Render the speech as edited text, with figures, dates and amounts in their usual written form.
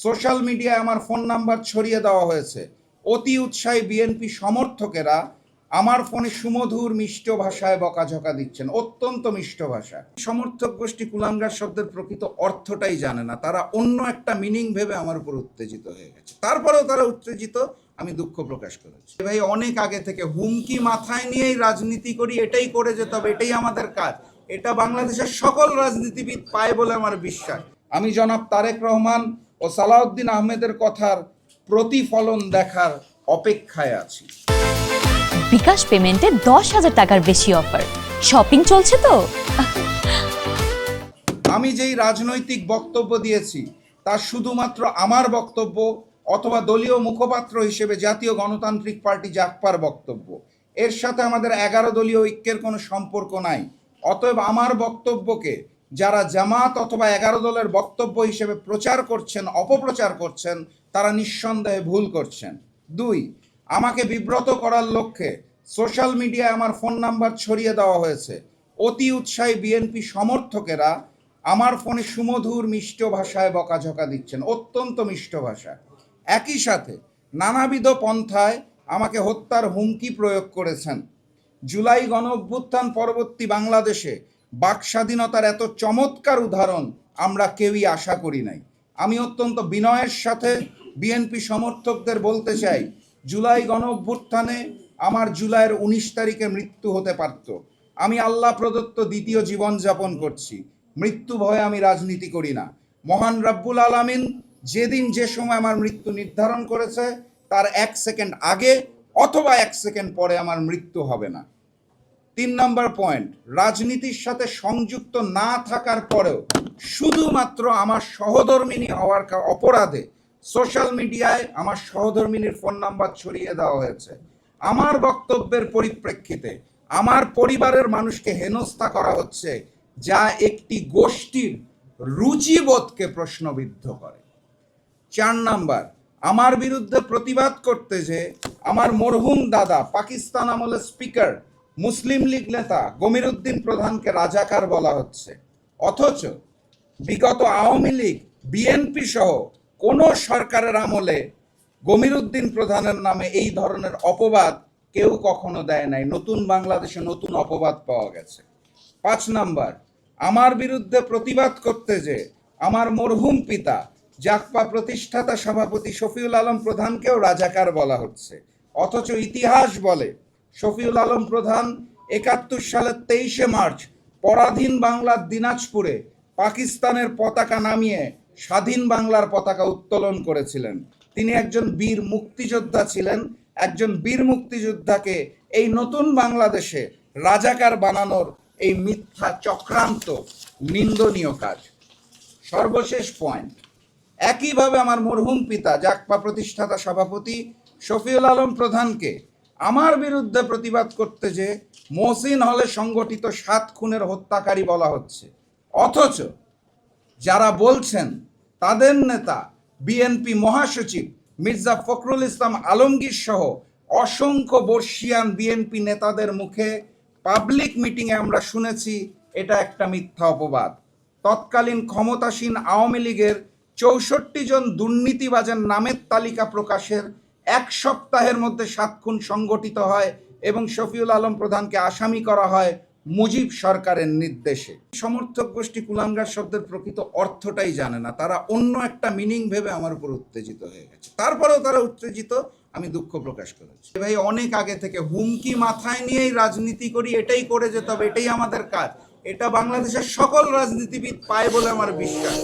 Social মিডিয়ায় আমার phone number ছড়িয়ে দেওয়া হয়েছে। অতি উৎসাহী বিএনপি সমর্থকেরা আমার ফোনে সুমধুর মিষ্ট ভাষায় বকাঝকা দিচ্ছেন, অত্যন্ত মিষ্ট ভাষা। সমর্থক গোষ্ঠী কুলাঙ্গার শব্দের প্রকৃত অর্থটাই জানে না, তারা অন্য একটা মিনিং ভেবে আমার উপর উত্তেজিত হয়ে গেছে। তারপরেও তারা উত্তেজিত, আমি দুঃখ প্রকাশ করেছি। ভাই, অনেক আগে থেকে হুমকি মাথায় নিয়েই রাজনীতি করি, এটাই করে যেতে হবে, এটাই আমাদের কাজ। এটা বাংলাদেশের সকল রাজনীতিবিদ পায় বলে আমার বিশ্বাস। আমি জনাব তারেক রহমান ও সালাউদ্দিন আহমেদের কথার প্রতিফলন দেখার অপেক্ষায় আছি। বিকাশ পেমেন্টে 10,000 টাকার বেশি অফার, শপিং চলছে তো। আমি যেই রাজনৈতিক বক্তব্য দিয়েছি তা শুধুমাত্র আমার বক্তব্য অথবা দলীয় মুখপাত্র হিসেবে জাতীয় গণতান্ত্রিক পার্টি জাগপার বক্তব্য। এর সাথে আমাদের 11 দলীয় ঐক্যের কোনো সম্পর্ক নাই। অতএব আমার বক্তব্যকে যারা জামাত অথবা 11 দলের বক্তব্য হিসেবে প্রচার করছেন, অপপ্রচার করছেন, তারা নিঃসন্দেহে ভুল করছেন। 2, আমাকে বিব্রত করার লক্ষ্যে সোশ্যাল মিডিয়ায় আমার ফোন নাম্বার ছড়িয়ে দেওয়া হয়েছে। অতি উৎসাহী বিএনপি সমর্থকেরা আমার ফোনে সুমধুর মিষ্ট ভাষায় বকাঝকা দিচ্ছেন, অত্যন্ত মিষ্ট ভাষা। একই সাথে নানাবিধ পন্থায় আমাকে হত্যার হুমকি প্রয়োগ করেছেন। জুলাই গণ অভ্যুত্থান পরবর্তী বাংলাদেশে বাক স্বাধীনতার এত চমৎকার উদাহরণ আমরা কেউই আশা করি নাই। আমি অত্যন্ত বিনয়ের সাথে বিএনপি সমর্থকদের বলতে চাই, জুলাই গণ অভ্যুত্থানে আমার জুলাইয়ের 19 তারিখে মৃত্যু হতে পারত। আমি আল্লাহ প্রদত্ত দ্বিতীয় জীবনযাপন করছি, মৃত্যু ভয়ে আমি রাজনীতি করি না। মহান রাব্বুল আলামিন যেদিন যে সময় আমার মৃত্যু নির্ধারণ করেছে তার 1 সেকেন্ড আগে অথবা 1 সেকেন্ড পরে আমার মৃত্যু হবে না। 3 নম্বর পয়েন্ট, রাজনীতির সাথে সংযুক্ত না থাকার পরেও শুধুমাত্র আমার সহধর্মিণী হওয়ার অপরাধে সোশ্যাল মিডিয়ায় আমার সহধর্মিণীর ফোন নাম্বার ছড়িয়ে দেওয়া হয়েছে। আমার বক্তব্যের পরিপ্রেক্ষিতে আমার পরিবারের মানুষকে হেনস্থা করা হচ্ছে, যা একটি গোষ্ঠীর রুচিবোধকে প্রশ্নবিদ্ধ করে। 4 নাম্বার, আমার বিরুদ্ধে প্রতিবাদ করতে যে আমার মরহুম দাদা পাকিস্তান আমলের স্পিকার মুসলিম লীগ নেতা গমিরুদ্দিন প্রধানকে রাজাকার বলা হচ্ছে, অথচ বিগত আওয়ামী লীগ, বিএনপি সহ কোনো সরকারের আমলে গমিরুদ্দিন প্রধানের নামে এই ধরনের অপবাদ কেউ কখনো দেয় নাই। নতুন বাংলাদেশে নতুন অপবাদ পাওয়া গেছে। 5 নাম্বার, আমার বিরুদ্ধে প্রতিবাদ করতে যে আমার মরহুম পিতা জাগপা প্রতিষ্ঠাতা সভাপতি শফিউল আলম প্রধানকেও রাজাকার বলা হচ্ছে, অথচ ইতিহাস বলে শফিউল আলম প্রধান 71 সালের 23শে মার্চ পরাধীন বাংলার দিনাজপুরে পাকিস্তানের পতাকা নামিয়ে স্বাধীন বাংলার পতাকা উত্তোলন করেছিলেন। তিনি একজন বীর মুক্তিযোদ্ধা ছিলেন। একজন বীর মুক্তিযোদ্ধাকে এই নতুন বাংলাদেশে রাজাকার বানানোর এই মিথ্যা চক্রান্ত নিন্দনীয় কাজ। সর্বশেষ পয়েন্ট, একইভাবে আমার মরহুম পিতা জাগপা প্রতিষ্ঠাতা সভাপতি শফিউল আলম প্রধানকে আমার বিরুদ্ধে প্রতিবাদ করতে যে মহসিন হলে সংগঠিত 7 খুনের হত্যাকারী বলা হচ্ছে, অথচ যারা বলছেন তাদের নেতা বিএনপি মহাসচিব মির্জা ফখরুল ইসলাম আলমগীর সহ অসংখ্য বর্ষিয়ান বিএনপি নেতাদের মুখে পাবলিক মিটিংয়ে আমরা শুনেছি এটা একটা মিথ্যা অপবাদ। তৎকালীন ক্ষমতাসীন আওয়ামী লীগের 64 জন দুর্নীতিবাজের নামের তালিকা প্রকাশের 1 সপ্তাহের মধ্যে 7 খুন সংগঠিত হয় এবং শফিউল আলম প্রধানকে আসামি করা হয় মুজিব সরকারের নির্দেশে। সমর্থক গোষ্ঠী কুলাঙ্গার শব্দের প্রকৃত অর্থটাই জানে না, তারা অন্য একটা মিনিং ভেবে আমার উপর উত্তেজিত হয়ে গেছে। তারপরেও তারা উত্তেজিত, আমি দুঃখ প্রকাশ করেছি। ভাই, অনেক আগে থেকে হুমকি মাথায় নিয়েই রাজনীতি করি, এটাই করে যেতে হবে, এটাই আমাদের কাজ। এটা বাংলাদেশের সকল রাজনীতিবিদ পায় বলে আমার বিশ্বাস।